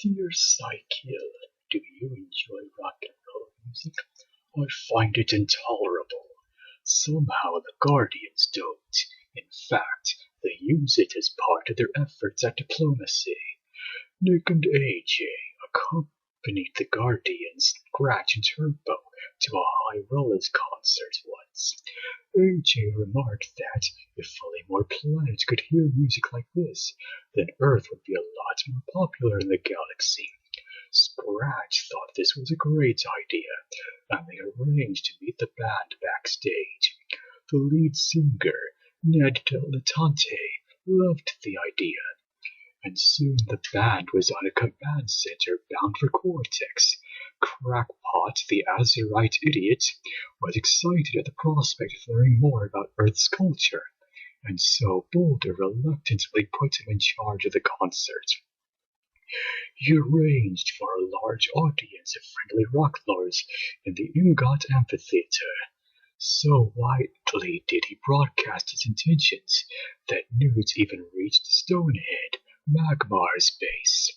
Dear Psychill, do you enjoy rock and roll music? I find it intolerable. Somehow the Guardians don't. In fact, they use it as part of their efforts at diplomacy. Nick and AJ accompanied the Guardians, Scratch and Turbo, to a High Rollers concert once. AJ remarked that if only more planets could hear music like this, then Earth would be a lot more popular in the galaxy. Scratch thought this was a great idea, and they arranged to meet the band backstage. The lead singer, Ned Dilettante, loved the idea, and soon the band was on a command center bound for Quartex. Crackpot, the Azurite idiot, was excited at the prospect of learning more about Earth's culture, and so Boulder reluctantly put him in charge of the concert. He arranged for a large audience of friendly rock lords in the Ingot Amphitheater. So widely did he broadcast his intentions that news even reached Stonehead, Magmar's base.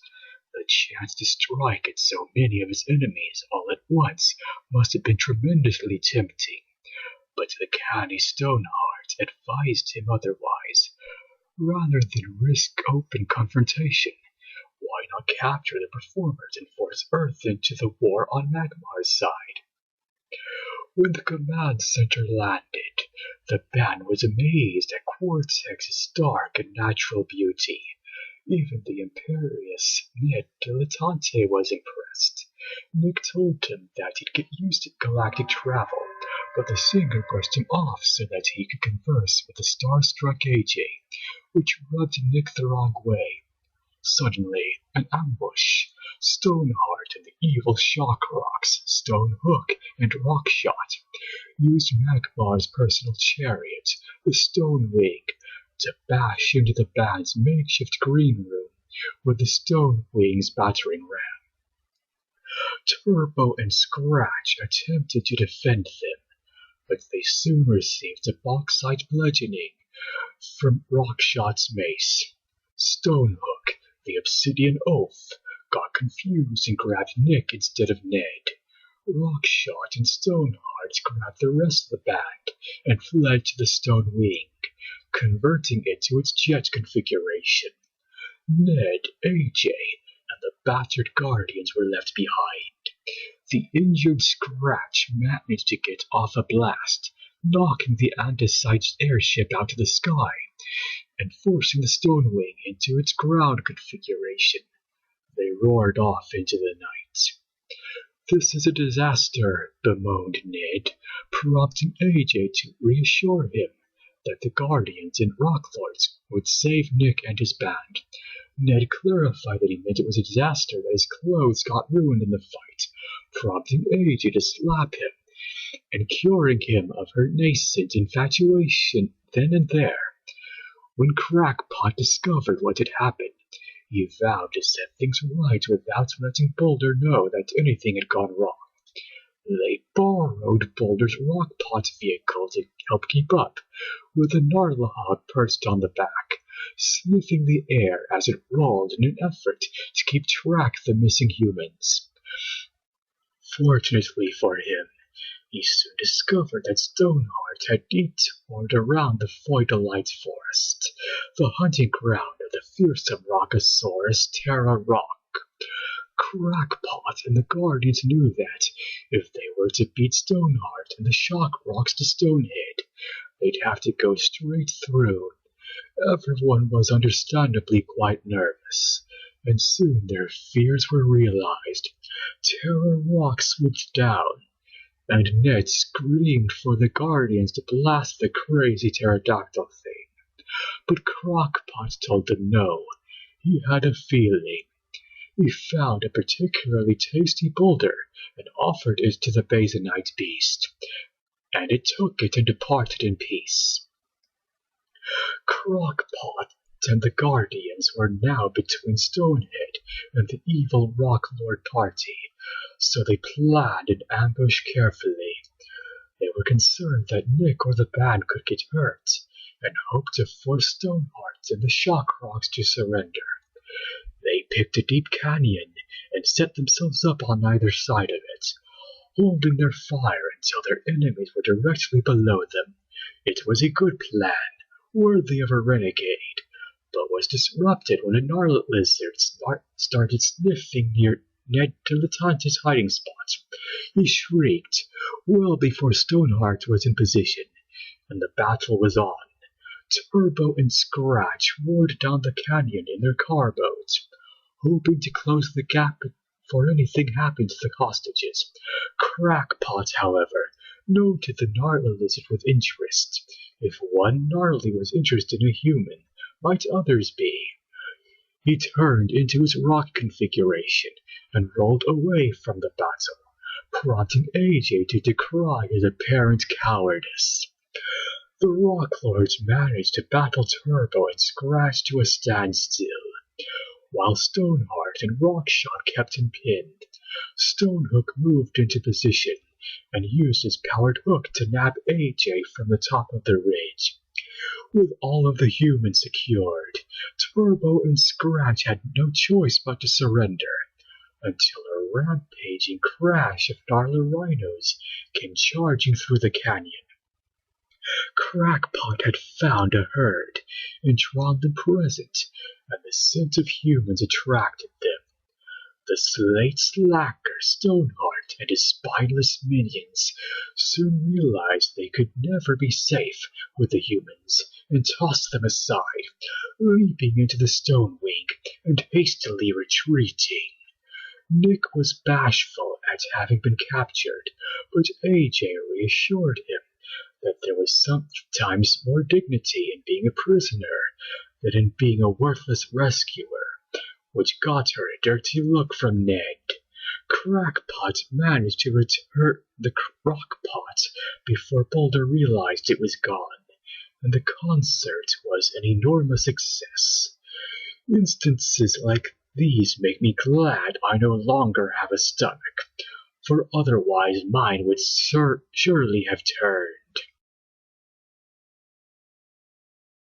The chance to strike at so many of his enemies all at once must have been tremendously tempting, but the canny Stoneheart advised him otherwise. Rather than risk open confrontation, why not capture the performers and force Earth into the war on Magmar's side? When the command center landed, the band was amazed at Quartex's stark and natural beauty. Even the imperious Ned Dilettante was impressed. Nick told him that he'd get used to galactic travel, but the singer brushed him off so that he could converse with the starstruck AJ, which rubbed Nick the wrong way. Suddenly, an ambush. Stoneheart and the evil Shockrocks, Stonehook and Rockshot, used Magmar's personal chariot, the Stonewing, to bash into the band's makeshift green room with the Stonewing's battering ram. Turbo and Scratch attempted to defend them, but they soon received a bauxite bludgeoning from Rockshot's mace. Stonehook, the Obsidian Oath, got confused and grabbed Nick instead of Ned. Rockshot and Stoneheart grabbed the rest of the band and fled to the Stonewing, converting it to its jet configuration. Ned, AJ, and the battered Guardians were left behind. The injured Scratch managed to get off a blast, knocking the Andesite's airship out of the sky and forcing the Stonewing into its ground configuration. They roared off into the night. "This is a disaster," bemoaned Ned, prompting AJ to reassure him that the Guardians and Rocklords would save Nick and his band. Ned clarified that he meant it was a disaster that his clothes got ruined in the fight, prompting AJ to slap him and curing him of her nascent infatuation then and there. When Crackpot discovered what had happened, he vowed to set things right without letting Boulder know that anything had gone wrong. They borrowed Boulder's Rockpot vehicle to help keep up, with a Narlahog perched on the back, sniffing the air as it rolled in an effort to keep track of the missing humans. Fortunately for him, he soon discovered that Stoneheart had detoured around the Feudalite Forest, the hunting ground of the fearsome Rockosaurus Terra Rock. Crackpot and the Guardians knew that if they were to beat Stoneheart and the Shockrocks to Stonehead, they'd have to go straight through. Everyone was understandably quite nervous, and soon their fears were realized. Terra Rock swooped down, and Ned screamed for the Guardians to blast the crazy pterodactyl thing. But Crockpot told them no. He had a feeling. He found a particularly tasty boulder and offered it to the Basonite beast, and it took it and departed in peace. Crockpot and the Guardians were now between Stonehead and the evil Rocklord party, so they planned an ambush carefully. They were concerned that Nick or the band could get hurt, and hoped to force Stoneheart and the Shockrocks to surrender. They picked a deep canyon and set themselves up on either side of it, holding their fire until their enemies were directly below them. It was a good plan, worthy of a renegade, but was disrupted when a gnarled lizard started sniffing near Ned Dilettante's hiding spot. He shrieked well before Stoneheart was in position, and the battle was on. Turbo and Scratch roared down the canyon in their car boat, hoping to close the gap before anything happened to the hostages. Crackpot, however, noted the gnarly lizard with interest. If one gnarly was interested in a human, might others be? He turned into his rock configuration and rolled away from the battle, prompting AJ to decry his apparent cowardice. The Rock Lords managed to battle Turbo and Scratch to a standstill, while Stoneheart and Rockshot kept him pinned. Stonehook moved into position and used his powered hook to nab AJ from the top of the ridge. With all of the humans secured, Turbo and Scratch had no choice but to surrender, until a rampaging crash of gnarly rhinos came charging through the canyon. Crackpot had found a herd and drawn them present, and the scent of humans attracted them. The Slate Slacker, Stoneheart, and his spineless minions soon realized they could never be safe with the humans and tossed them aside, leaping into the stone wing and hastily retreating. Nick was bashful at having been captured, but AJ reassured him that there was sometimes more dignity in being a prisoner than in being a worthless rescuer, which got her a dirty look from Ned. Crackpot managed to return the rock pot before Boulder realized it was gone, and the concert was an enormous success. Instances like these make me glad I no longer have a stomach, for otherwise mine would surely have turned.